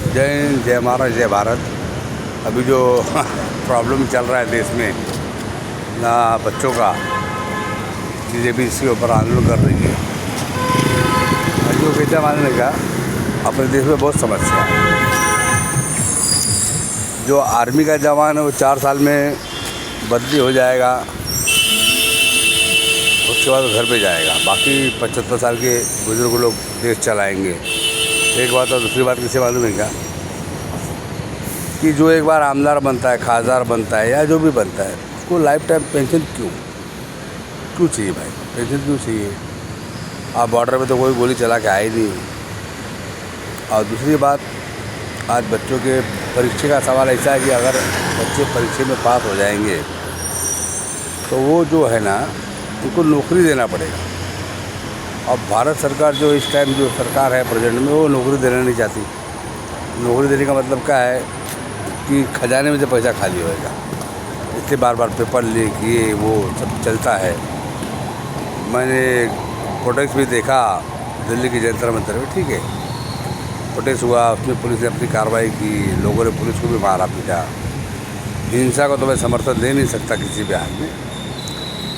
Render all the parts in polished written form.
जय हिंद, जय महाराज, जय भारत। अभी जो प्रॉब्लम चल रहा है देश में ना, बच्चों का, बीजेपी इसके ऊपर आंदोलन कर रही है। जो कहते मानने का अपने देश में बहुत समस्या है। जो आर्मी का जवान है वो 4 साल में बदली हो जाएगा, उसके बाद घर पे जाएगा। बाकी 75 साल के बुजुर्ग लोग देश चलाएंगे। एक बात। और दूसरी बात किसे मालूम है क्या, कि जो एक बार आमदार बनता है, खासदार बनता है या जो भी बनता है, उसको लाइफ टाइम पेंशन क्यों चाहिए भाई? पेंशन क्यों चाहिए? आप बॉर्डर पे तो कोई गोली चला के आए नहीं। और दूसरी बात, आज बच्चों के परीक्षा का सवाल ऐसा है कि अगर बच्चे परीक्षा में पास हो जाएंगे तो वो जो है ना, उनको नौकरी देना पड़ेगा। अब भारत सरकार जो इस टाइम जो सरकार है प्रेजेंट में, वो नौकरी देना नहीं चाहती। नौकरी देने का मतलब क्या है कि खजाने में से पैसा खाली होएगा। इसलिए बार बार पेपर लीक ये वो सब चलता है। मैंने प्रोटेस्ट भी देखा दिल्ली की जंतर मंतर में, ठीक है, प्रोटेस्ट हुआ, उसमें पुलिस ने अपनी कार्रवाई की, लोगों ने पुलिस को भी मारा पीटा। हिंसा को तो मैं समर्थन दे नहीं सकता किसी भी हाल में।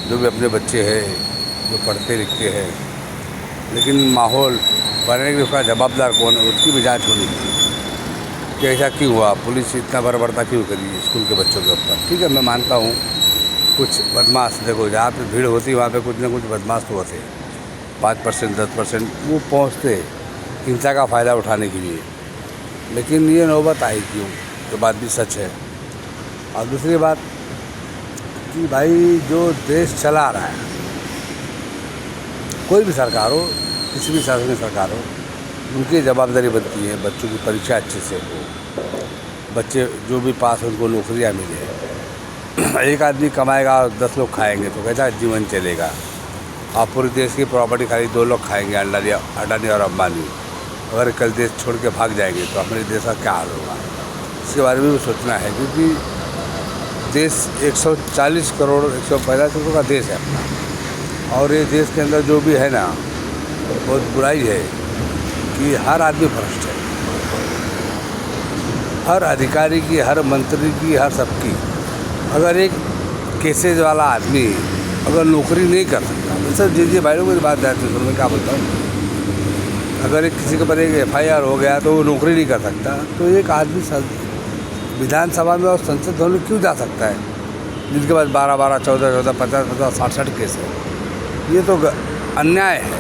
जो भी अपने बच्चे हैं, जो पढ़ते लिखते हैं, लेकिन माहौल बनने के उसका जवाबदार कौन है, उसकी भी जाँच होनी चाहिए कि ऐसा क्यों हुआ, पुलिस इतना बर्बरता क्यों करी स्कूल के बच्चों के ऊपर। ठीक है, मैं मानता हूँ कुछ बदमाश, देखो जहाँ पे भीड़ होती है वहाँ पे कुछ ना कुछ बदमाश तो होते हैं, 5% 10% वो पहुँचते हिंसा का फ़ायदा उठाने के लिए। लेकिन ये नौबत आई क्यों, तो बात भी सच है। और दूसरी बात कि भाई जो देश चला रहा है, कोई भी सरकार हो, किसी भी शासकीय सरकार हो, उनकी जवाबदारी बनती है बच्चों की परीक्षा अच्छे से हो, बच्चे जो भी पास हो उनको नौकरियाँ मिले। एक आदमी कमाएगा और 10 लोग खाएंगे तो कैसा जीवन चलेगा? और पूरे देश की प्रॉपर्टी खाली 2 लोग खाएंगे, अडानी और अंबानी। अगर कल देश छोड़ के भाग जाएंगे तो हमारे देश का क्या हाल होगा? इसके बारे में भी सोचना है, क्योंकि देश 140 करोड़ 150 करोड़ का देश है अपना। और ये देश के अंदर जो भी है ना, बहुत बुराई है कि हर आदमी भ्रष्ट है, हर अधिकारी की, हर मंत्री की, हर सबकी। अगर एक केसेज वाला आदमी अगर नौकरी नहीं कर सकता, सर जी भाई लोगों की बात जाती है, मैं क्या बोलता हूँ, अगर एक किसी के ऊपर एक FIR हो गया तो वो नौकरी नहीं कर सकता, तो एक आदमी विधानसभा में और संसद भवन में क्यों जा सकता है, जिनके पास 12-12, 14-14, 50-50, 60-60 केस है? ये तो अन्याय है।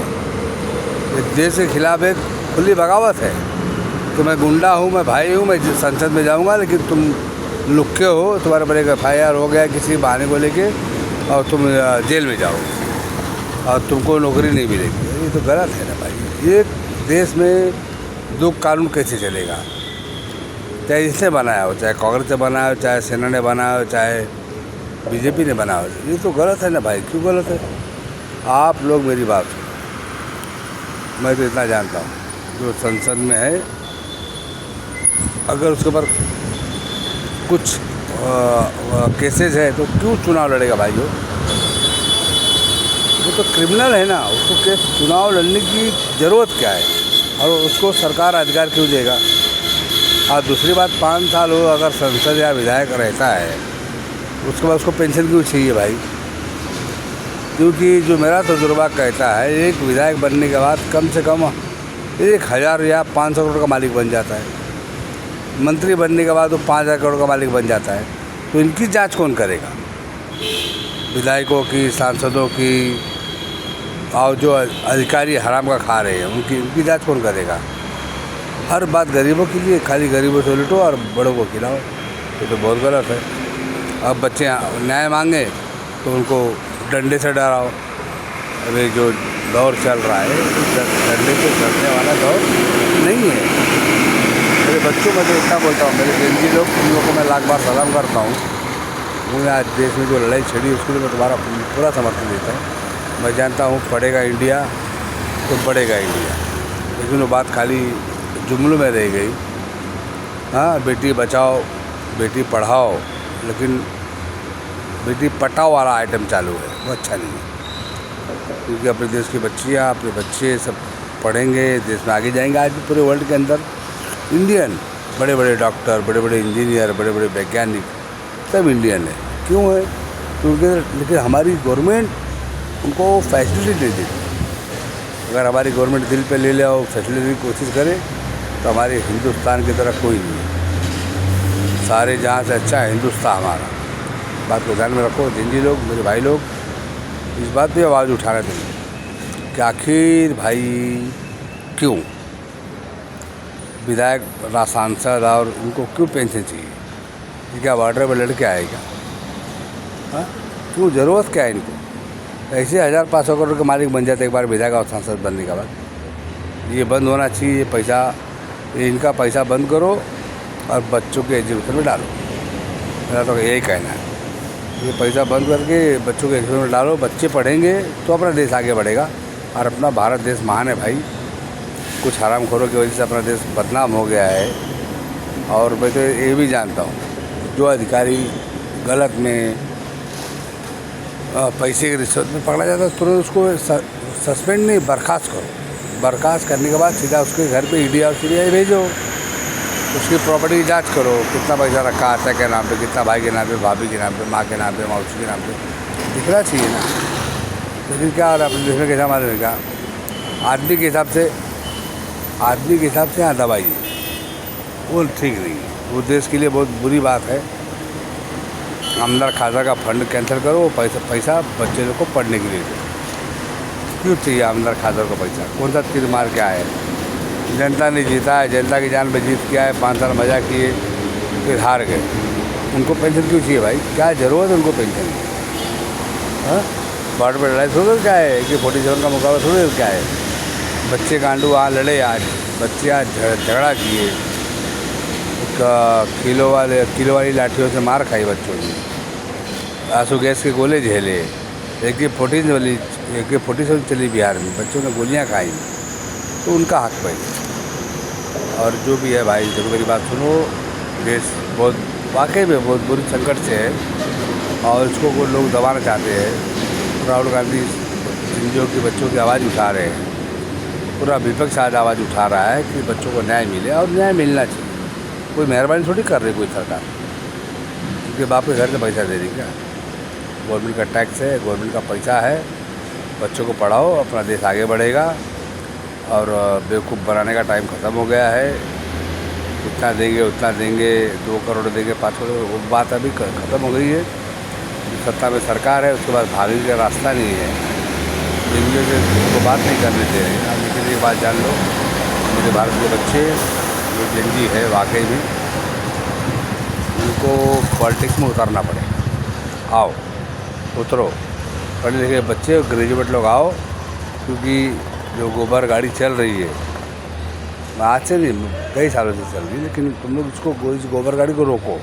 इस देश के खिलाफ एक खुली बगावत है कि मैं गुंडा हूँ, मैं भाई हूँ, मैं संसद में जाऊँगा, लेकिन तुम लुक्के हो, तुम्हारे पर एक FIR हो गया किसी बहाने को लेके और तुम जेल में जाओ और तुमको नौकरी नहीं मिलेगी। ये तो गलत है ना भाई। ये देश में दो कानून कैसे चलेगा? चाहे इसने बनाया हो, चाहे कांग्रेस ने बनाया हो, चाहे सेना ने बनाया हो, चाहे बीजेपी ने बनाया हो, ये तो गलत है ना भाई। क्यों गलत है? आप लोग मेरी बात सुनो, मैं तो इतना जानता हूँ, जो संसद में है अगर उसके ऊपर कुछ केसेस है तो क्यों चुनाव लड़ेगा भाई? वो तो क्रिमिनल है ना, उसको केस चुनाव लड़ने की ज़रूरत क्या है? और उसको सरकार अधिकार क्यों देगा? और दूसरी बात, 5 साल हो अगर संसद या विधायक रहता है, उसके बाद उसको पेंशन क्यों चाहिए भाई? क्योंकि जो मेरा तजुर्बा कहता है, एक विधायक बनने के बाद कम से कम 1000 या 500 करोड़ का मालिक बन जाता है। मंत्री बनने के बाद वो 5000 करोड़ का मालिक बन जाता है। तो इनकी जांच कौन करेगा? विधायकों की, सांसदों की, और जो अधिकारी हराम का खा रहे हैं उनकी जांच कौन करेगा? हर बात गरीबों के लिए, खाली गरीबों से लुटो और बड़ों को खिलाओ। ये तो बहुत गलत है। अब बच्चे न्याय मांगे तो उनको डंडे से डराओ। अभी जो दौर चल रहा है, डंडे से डरने वाला दौर नहीं है। मेरे बच्चों में तो इतना बोलता हूँ, मेरे जिंदगी लोग, उन लोगों को मैं लाख बार सलाम करता हूँ। उन्हें आज देश में जो लड़ाई छिड़ी उसके लिए मैं तुम्हारा पूरा समर्थन देता हूँ। मैं जानता हूँ पढ़ेगा इंडिया तो बढ़ेगा इंडिया, लेकिन वो बात खाली जुमलों में रह गई। हाँ, बेटी बचाओ, बेटी पढ़ाओ, लेकिन बेटी पटाओ वाला आइटम चालू है, वो अच्छा नहीं है। क्योंकि अपने देश की बच्चियाँ, अपने बच्चे सब पढ़ेंगे, देश में आगे जाएंगे। आज भी पूरे वर्ल्ड के अंदर इंडियन बड़े बड़े डॉक्टर, बड़े बड़े इंजीनियर, बड़े बड़े वैज्ञानिक सब इंडियन है। क्यों है? क्योंकि लेकिन हमारी गवर्नमेंट उनको फैसिलिटी नहीं देती। अगर हमारी गवर्नमेंट दिल पे ले ले और फैसिलिटी की कोशिश करे तो हमारे हिंदुस्तान की तरह कोई नहीं है। सारे जहाँ से अच्छा है हिंदुस्तान हमारा। बात को ध्यान में रखो जिंजी लोग, मेरे भाई लोग, इस बात पे आवाज़ उठाना चाहिए कि आखिर भाई क्यों विधायक, सांसद और उनको क्यों पेंशन चाहिए? ये क्या बॉर्डर पर लड़के आएगा? हाँ, क्यों ज़रूरत क्या है इनको? ऐसे 1500 करोड़ के मालिक बन जाते एक बार विधायक और सांसद बनने के बाद। ये बंद होना चाहिए। ये पैसा, इनका पैसा बंद करो और बच्चों के एजुकेशन में डालो। मेरा तो यही कहना है। ये पैसा बंद करके बच्चों के एजुकेशन में डालो। बच्चे पढ़ेंगे तो अपना देश आगे बढ़ेगा। और अपना भारत देश महान है भाई। कुछ हरामखोरों की वजह से अपना देश बदनाम हो गया है। और मैं तो ये भी जानता हूँ जो अधिकारी गलत में पैसे की रिश्वत में पकड़ा जाता है तुरंत उसको सस्पेंड नहीं, बर्खास्त करो। बर्खास्त करने के बाद सीधा उसके घर पे ईडी और सीबीआई भेजो। उसकी प्रॉपर्टी की जांच करो, कितना पैसा रखा आता के नाम पे, कितना भाई के नाम पे, भाभी के नाम पे, माँ के नाम पे, मौसी के नाम पे, दिखना चाहिए ना। लेकिन क्या और अपने देश में कैसा मालूम है क्या? आदमी के हिसाब से यहाँ दवाई वो ठीक नहीं है। वो देश के लिए बहुत बुरी बात है। आमदार खासा का फंड कैंसिल करो। वो पैसा बच्चे लोग को पढ़ने के लिए दो। क्यों चाहिए आमदार खासा को पैसा? कौन सा तीर मार के आए? जनता ने जीता है, जनता की जान पे जीत के आए, 5 साल मजा किए, फिर हार गए। उनको पेंशन क्यों चाहिए भाई? क्या ज़रूरत है उनको पेंशन की? हाँ, बॉर्डर पर लड़ाई थोड़ी क्या है कि 47 का मुकाबला थोड़ी क्या है? बच्चे गांडू वहाँ लड़े। आज बच्चे आज झगड़ा किए, किलो वाली लाठियों से मार खाई बच्चों ने, आंसू गैस के गोले झेले, AK-47 चली बिहार में, बच्चों ने गोलियां खाई। तो उनका हक भाई। और जो भी है भाई, जब मेरी बात सुनो, देश बहुत वाकई में बहुत बुरी संकट से है और इसको वो लोग दबाना चाहते हैं। राहुल गांधी जिन के बच्चों की आवाज़ उठा रहे हैं, पूरा विपक्ष आज आवाज़ उठा रहा है कि बच्चों को न्याय मिले और न्याय मिलना चाहिए। कोई मेहरबानी थोड़ी कर रही कोई सरकार, क्योंकि बाप के घर से पैसा दे रही क्या? गवर्नमेंट का टैक्स है, गवर्नमेंट का पैसा है। बच्चों को पढ़ाओ, अपना देश आगे बढ़ेगा। और बेवकूफ़ बनाने का टाइम ख़त्म हो गया है। इतना देंगे उतना देंगे, 2 करोड़ देंगे, 5 करोड़, वो बात अभी ख़त्म हो गई है। सत्ता में सरकार है, उसके बाद भागने का रास्ता नहीं है। जिनके से उनको बात नहीं करने दे रहे हैं। लेकिन एक बात जान लो, मेरे भारत के बच्चे जो जिंदगी है वाकई में उनको पॉलिटिक्स में उतरना पड़ेगा। आओ उतरो, पढ़े लिखे बच्चे, ग्रेजुएट लोग आओ। क्योंकि जो गोबर गाड़ी चल रही है, आज से नहीं कई सालों से चल रही है, लेकिन तुम लोग इसको, इस गोबर गाड़ी को रोको।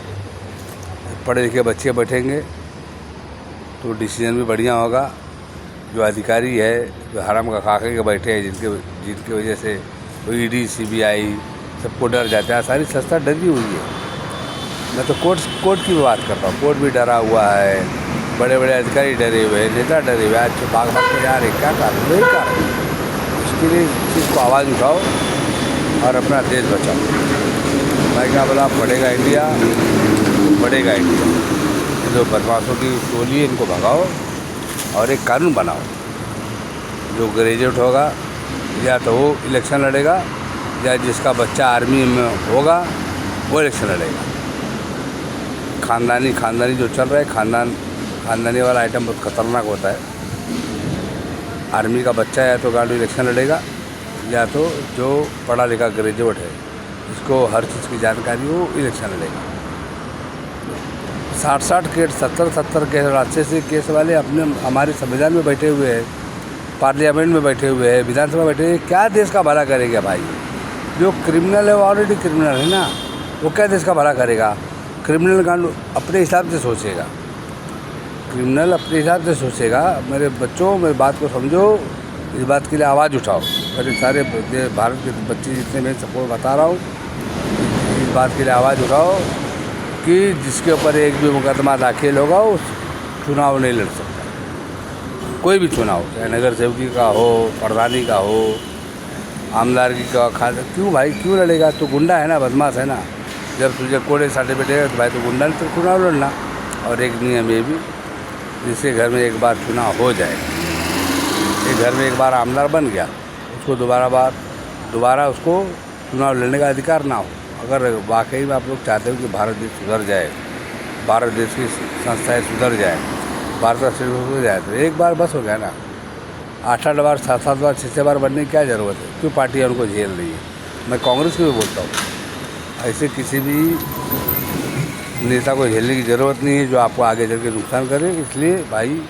पढ़े लिखे बच्चे बैठेंगे तो डिसीजन भी बढ़िया होगा। जो अधिकारी है, जो हराम का खाके के बैठे हैं, जिनकी वजह से ईडी CBI सबको डर जाता है। सारी संस्था डरी हुई है। मैं तो कोर्ट की भी बात करता हूँ। कोर्ट भी डरा हुआ है, बड़े बड़े अधिकारी डरे हुए हैं, नेता डरे हुए हैं। आज भाग के यार क्या कारण? वही कारण। इसके लिए इस चीज़ को आवाज़ उठाओ और अपना देश बचाओ। मैं क्या बोला, बढ़ेगा इंडिया, बढ़ेगा इंडिया। जो बदमाशों की टोली है, इनको भगाओ और एक कानून बनाओ। जो ग्रेजुएट होगा या तो वो इलेक्शन लड़ेगा, या जिसका बच्चा आर्मी में होगा वो इलेक्शन लड़ेगा। खानदानी जो चल रहा है, खानदानी वाला आइटम बहुत खतरनाक होता है। आर्मी का बच्चा या तो गांडू इलेक्शन लड़ेगा, या तो जो पढ़ा लिखा ग्रेजुएट है, जिसको हर चीज़ की जानकारी हो, इलेक्शन लड़ेगा। 60 केस, 70 केस, 80 केस वाले हमारे संविधान में बैठे हुए हैं, पार्लियामेंट में बैठे हुए हैं, विधानसभा में बैठे हुए। क्या देश का भला करेगा भाई? जो क्रिमिनल है वो ऑलरेडी क्रिमिनल है ना, वो क्या देश का भला करेगा? क्रिमिनल गांडू अपने हिसाब से सोचेगा, क्रिमिनल अपने हिसाब से सोचेगा। मेरे बच्चों, मेरी बात को समझो, इस बात के लिए आवाज़ उठाओ। मेरे सारे भारत के बच्चे जितने मैं सबको बता रहा हूँ, इस बात के लिए आवाज़ उठाओ कि जिसके ऊपर एक भी मुकदमा दाखिल होगा वो चुनाव नहीं लड़ सकता। कोई भी चुनाव, चाहे नगर सेवकी का हो, प्रधानी का हो, आमदारगी का, क्यों भाई क्यों लड़ेगा? तो गुंडा है ना, बदमाश है ना। जब तुझे कोड़े साटे बैठेगा तो भाई तो गुंडा तो चुनाव लड़ना। और एक नियम ये भी, जिसके घर में एक बार चुनाव हो जाए, एक घर में एक बार आमदार बन गया, उसको दोबारा उसको चुनाव लड़ने का अधिकार ना हो। अगर वाकई में आप लोग चाहते हो कि भारत देश सुधर जाए, भारत देश की संस्थाएं सुधर जाए, भारत का सिर्फ सुधर जाए, तो एक बार बस हो गया ना। 8-8 बार 7-7 बार 6-6 बार बनने की क्या ज़रूरत है? क्यों पार्टियाँ उनको झेल रही है? मैं कांग्रेस को भी बोलता हूँ, ऐसे किसी भी नेता को झेलने की ज़रूरत नहीं है जो आपको आगे चल के नुकसान करे। इसलिए भाई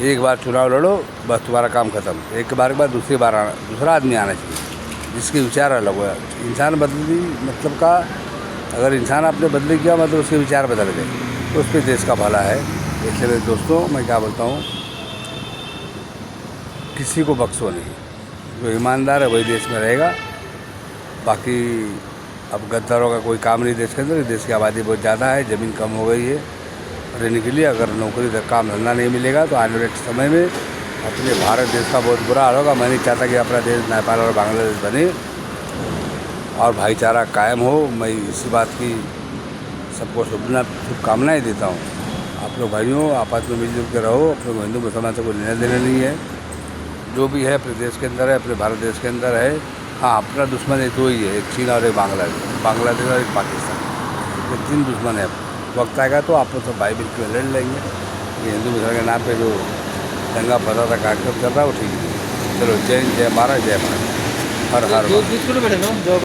एक बार चुनाव लड़ो, बस तुम्हारा काम ख़त्म। एक बार के बाद दूसरा आदमी आना चाहिए जिसके विचार अलग हो। इंसान बदली मतलब का, अगर इंसान आपने बदली किया मतलब उसके विचार बदल गए, तो उस पर देश का भला है। इसलिए मेरे दोस्तों, मैं क्या बोलता हूँ, किसी को बख्शो नहीं, जो ईमानदार है वही देश में रहेगा। बाकी अब गद्दारों का कोई काम नहीं देश के अंदर। देश की आबादी बहुत ज़्यादा है, ज़मीन कम हो गई है रहने के लिए। अगर नौकरी काम धंधा नहीं मिलेगा तो आने वाले समय में अपने भारत देश का बहुत बुरा हाल होगा। मैं नहीं चाहता कि अपना देश नेपाल और बांग्लादेश बने और भाईचारा कायम हो। मैं इसी बात की सबको शुभकामनाएँ देता हूँ। आप लोग भाइयों आपस में मिलजुल के रहो। अपने हिंदू मुसलमान से कोई लेना देना नहीं है। जो भी है अपने देश के अंदर है, अपने भारत देश के अंदर है। हाँ, अपना दुश्मन एक दो ही है, एक चीन और एक बांग्लादेश और एक पाकिस्तान। ये 3 दुश्मन है। वक्त आएगा तो आप सब भाई मिल के लड़ लेंगे। ये हिंदू मुसलमान के नाम पे जो दंगा फसाद कार्यक्रम चल रहा है वो ठीक नहीं। चलो, जय हिंद, जय भारत, जय भारत, हर हर।